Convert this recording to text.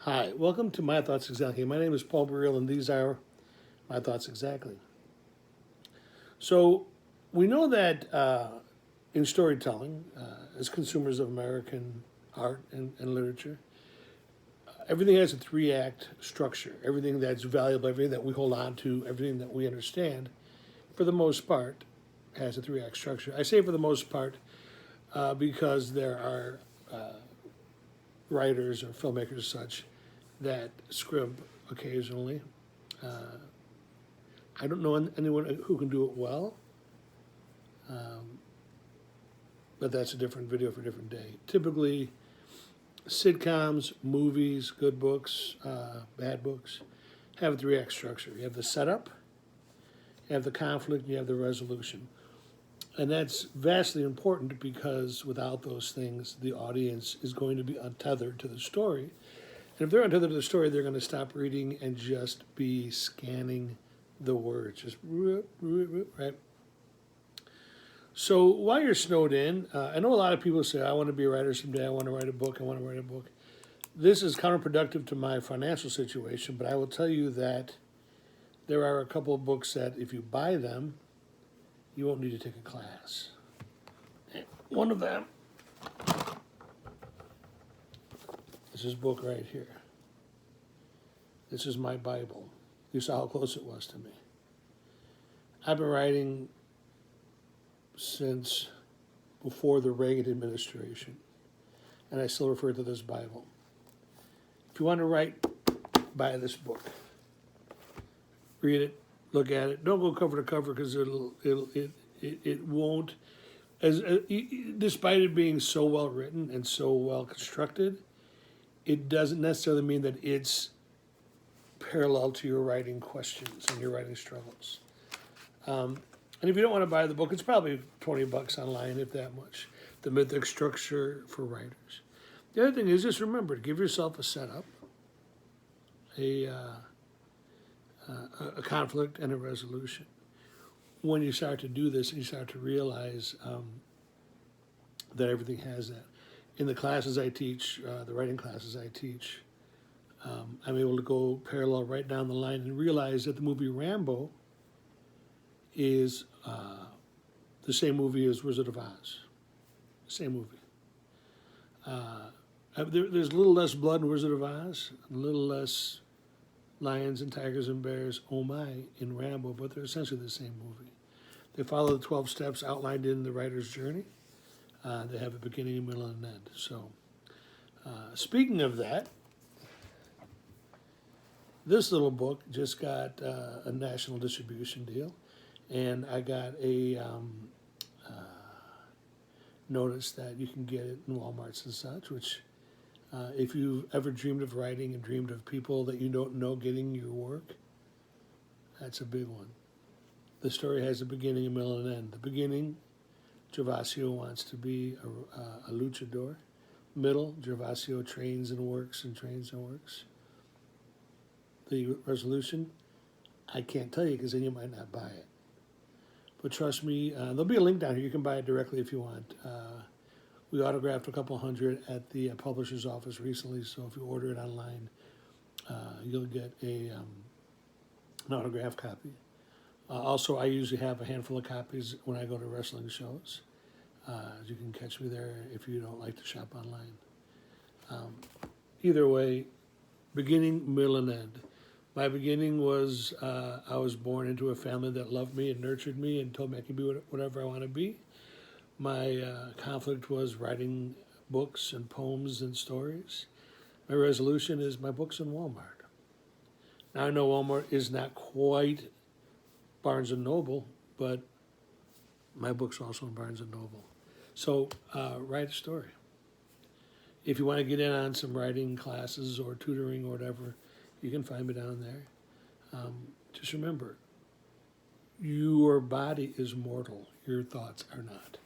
Hi, welcome to My Thoughts Exactly. My name is Paul Burrell, and these are My Thoughts Exactly. So, we know that in storytelling, as consumers of American art and literature, everything has a three-act structure. Everything that's valuable, everything that we hold on to, everything that we understand, for the most part, has a three-act structure. I say for the most part because there are writers or filmmakers such that scrimp occasionally. I don't know anyone who can do it well, but that's a different video for a different day. Typically, sitcoms, movies, good books, bad books, have a three-act structure. You have the setup, you have the conflict, and you have the resolution. And that's vastly important because without those things, the audience is going to be untethered to the story. And if they're untethered to the story, they're going to stop reading and just be scanning the words. Just right. So while you're snowed in, I know a lot of people say, I want to be a writer someday, I want to write a book, I want to write a book. This is counterproductive to my financial situation, but I will tell you that there are a couple of books that if you buy them, you won't need to take a class. One of them is this book right here. This is my Bible. You saw how close it was to me. I've been writing since before the Reagan administration, and I still refer to this Bible. If you want to write, buy this book. Read it, look at it. Don't go cover to cover because it won't. Despite it being so well written and so well constructed, it doesn't necessarily mean that it's parallel to your writing questions and your writing struggles. And if you don't want to buy the book, it's probably $20 online, if that much. The Mythic Structure for Writers. The other thing is just remember to give yourself a setup, a conflict, and a resolution. When you start to do this, you start to realize that everything has that. In the classes I teach, the writing classes I teach, I'm able to go parallel right down the line and realize that the movie Rambo is the same movie as Wizard of Oz. Same movie. There's a little less blood in Wizard of Oz, a little less lions and tigers and bears, oh my, in Rambo, but they're essentially the same movie. They follow the 12 steps outlined in the writer's journey. They have a beginning, a middle, and an end. So, speaking of that, this little book just got a national distribution deal, and I got a notice that you can get it in Walmarts and such, which if you've ever dreamed of writing and dreamed of people that you don't know getting your work, that's a big one. The story has a beginning, a middle, and an end. The beginning, Gervasio wants to be a luchador. Middle, Gervasio trains and works and trains and works. The resolution, I can't tell you because then you might not buy it. But trust me, there'll be a link down here. You can buy it directly if you want. We autographed a couple hundred at the publisher's office recently, so if you order it online, you'll get an autographed copy. Also, I usually have a handful of copies when I go to wrestling shows. You can catch me there if you don't like to shop online. Either way, beginning, middle, and end. My beginning was I was born into a family that loved me and nurtured me and told me I can be whatever I want to be. My conflict was writing books and poems and stories. My resolution is my books in Walmart. Now I know Walmart is not quite Barnes & Noble, but my book's are also in Barnes & Noble. So write a story. If you want to get in on some writing classes or tutoring or whatever, you can find me down there. Just remember, your body is mortal. Your thoughts are not.